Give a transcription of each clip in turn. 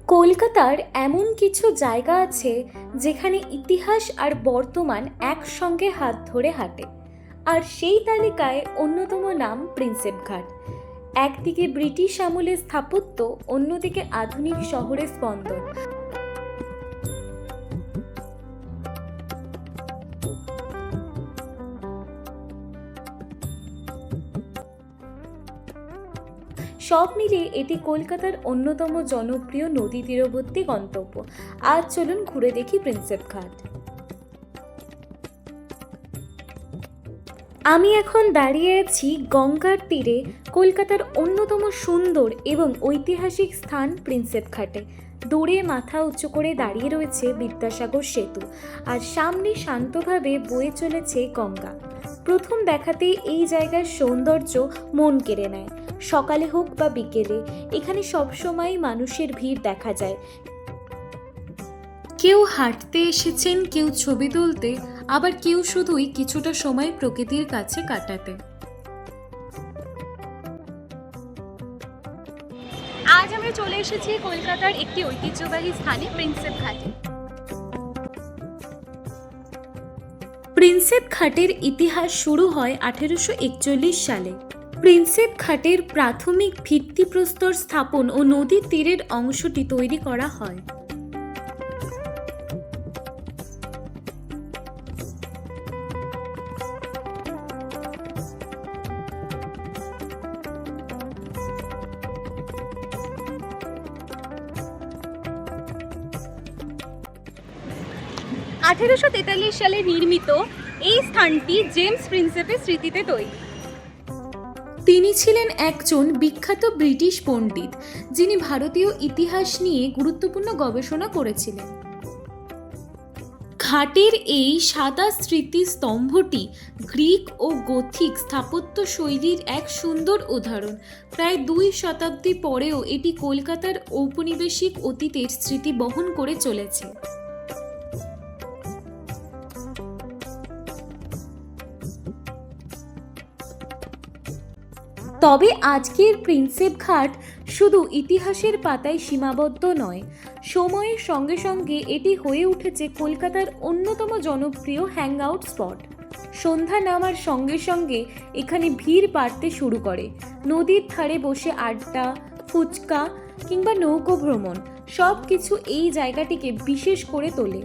কলকাতার এমন কিছু জায়গা আছে যেখানে ইতিহাস আর বর্তমান একসঙ্গে হাত ধরে হাঁটে, আর সেই তালিকায় অন্যতম নাম প্রিন্সেপ ঘাট। একদিকে ব্রিটিশ আমলের স্থাপত্য, অন্যদিকে আধুনিক শহরের স্পন্দন। সব মিলিয়ে এটি কলকাতার অন্যতম জনপ্রিয় নদী তীরবর্তী গন্তব্য। আজ চলুন ঘুরে দেখি প্রিন্সেপ ঘাট। আমি এখন দাঁড়িয়ে আছি গঙ্গার তীরে কলকাতার অন্যতম সুন্দর এবং ঐতিহাসিক স্থান প্রিন্সেপ ঘাটে। দূরে মাথা উঁচু করে দাঁড়িয়ে রয়েছে বিদ্যাসাগর সেতু, আর সামনে শান্তভাবে বয়ে চলেছে গঙ্গা। প্রথম দেখাতেই এই জায়গার সৌন্দর্য মন কেড়ে নেয়। সকালে হোক বা বিকেলে, এখানে সবসময় মানুষের ভিড় দেখা যায়। কেউ হাঁটতে এসেছেন, কেউ ছবি তুলতে, আবার কেউ শুধুই কিছুটা সময় প্রকৃতির কাছে কাটাতে। আজ আমরা চলে এসেছি কলকাতার একটি ঐতিহ্যবাহী স্থানে, প্রিন্সেপ ঘাটে। প্রিন্সেপ ঘাটের ইতিহাস শুরু হয় 1841 সালে। প্রিন্সেপ ঘাটের প্রাথমিক ভিত্তিপ্রস্তর স্থাপন ও নদীর তীরের অংশটি তৈরি করা হয়। সালে নির্মিত এই স্থানটি জেমস প্রিন্সেপের স্মৃতিতে তৈরি। তিনি ছিলেন একজন বিখ্যাত ব্রিটিশ পণ্ডিত, যিনি ভারতীয় ইতিহাস নিয়ে গুরুত্বপূর্ণ গবেষণা করেছিলেন। ঘাটের এই সাদা স্মৃতিস্তম্ভটি গ্রিক ও গথিক স্থাপত্য শৈলীর এক সুন্দর উদাহরণ। প্রায় 2 শতাব্দী পরেও এটি কলকাতার ঔপনিবেশিক অতীতের স্মৃতি বহন করে চলেছে। তবে আজকের প্রিন্সেপ ঘাট শুধু ইতিহাসের পাতায় সীমাবদ্ধ নয়, সময়ের সঙ্গে সঙ্গে এটি হয়ে উঠেছে কলকাতার অন্যতম জনপ্রিয় হ্যাংআউট স্পট। সন্ধ্যা নামার সঙ্গে সঙ্গে এখানে ভিড় বাড়তে শুরু করে। নদীর ধারে বসে আড্ডা, ফুচকা কিংবা নৌকো ভ্রমণ সব কিছু এই জায়গাটিকে বিশেষ করে তোলে।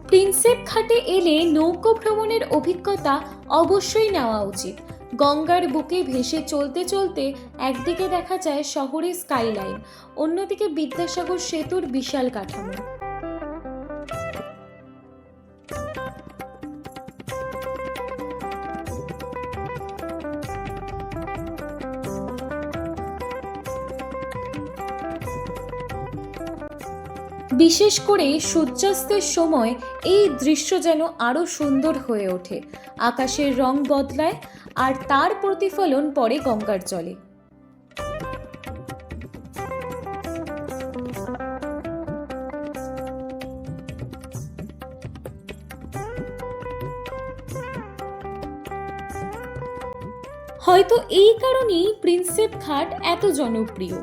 প্রিন্সেপ ঘাটে এলে নৌকো ভ্রমণের অভিজ্ঞতা অবশ্যই নেওয়া উচিত। গঙ্গার বুকে ভেসে চলতে চলতে একদিকে দেখা যায় শহরের স্কাইলাইন, অন্যদিকে বিদ্যাসাগর সেতুর বিশাল কাঠামো। বিশেষ করে সূর্যাস্তের সময় এই দৃশ্য যেন আরো সুন্দর হয়ে ওঠে। আকাশের রং বদলায় আর তার প্রতিফলন পড়ে গঙ্গার জলে। হয়তো এই কারণেই প্রিন্সেপ ঘাট এত জনপ্রিয়।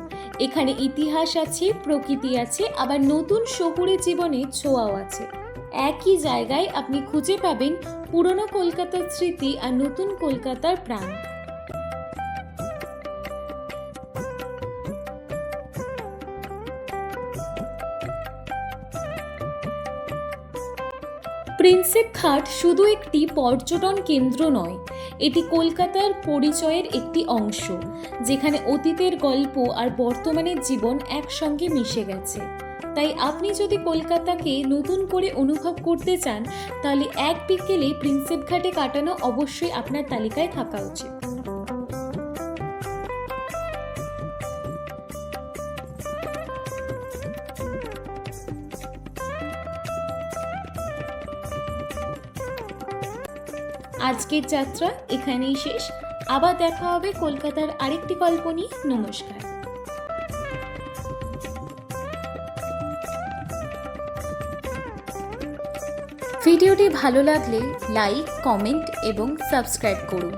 এখানে ইতিহাস আছে, প্রকৃতি আছে, আবার নতুন শহুরে জীবনের ছোঁয়াও আছে। একই জায়গায় আপনি খুঁজে পাবেন পুরনো কলকাতার স্মৃতি আর নতুন কলকাতার প্রাণ। প্রিন্সেপ ঘাট শুধু একটি পর্যটন কেন্দ্র নয়, এটি কলকাতার পরিচয়ের একটি অংশ, যেখানে অতীতের গল্প আর বর্তমানের জীবন একসঙ্গে মিশে গেছে। তাই আপনি যদি কলকাতাকে নতুন করে অনুভব করতে চান, তাহলে এক বিকেলে প্রিন্সেপ ঘাটে কাটানো অবশ্যই আপনার তালিকায় থাকা উচিত। আজকের যাত্রা এখানেই শেষ। আবার দেখা হবে কলকাতার আরেকটি গল্প নিয়ে। নমস্কার। ভিডিওটি ভালো লাগলে লাইক, কমেন্ট এবং সাবস্ক্রাইব করুন।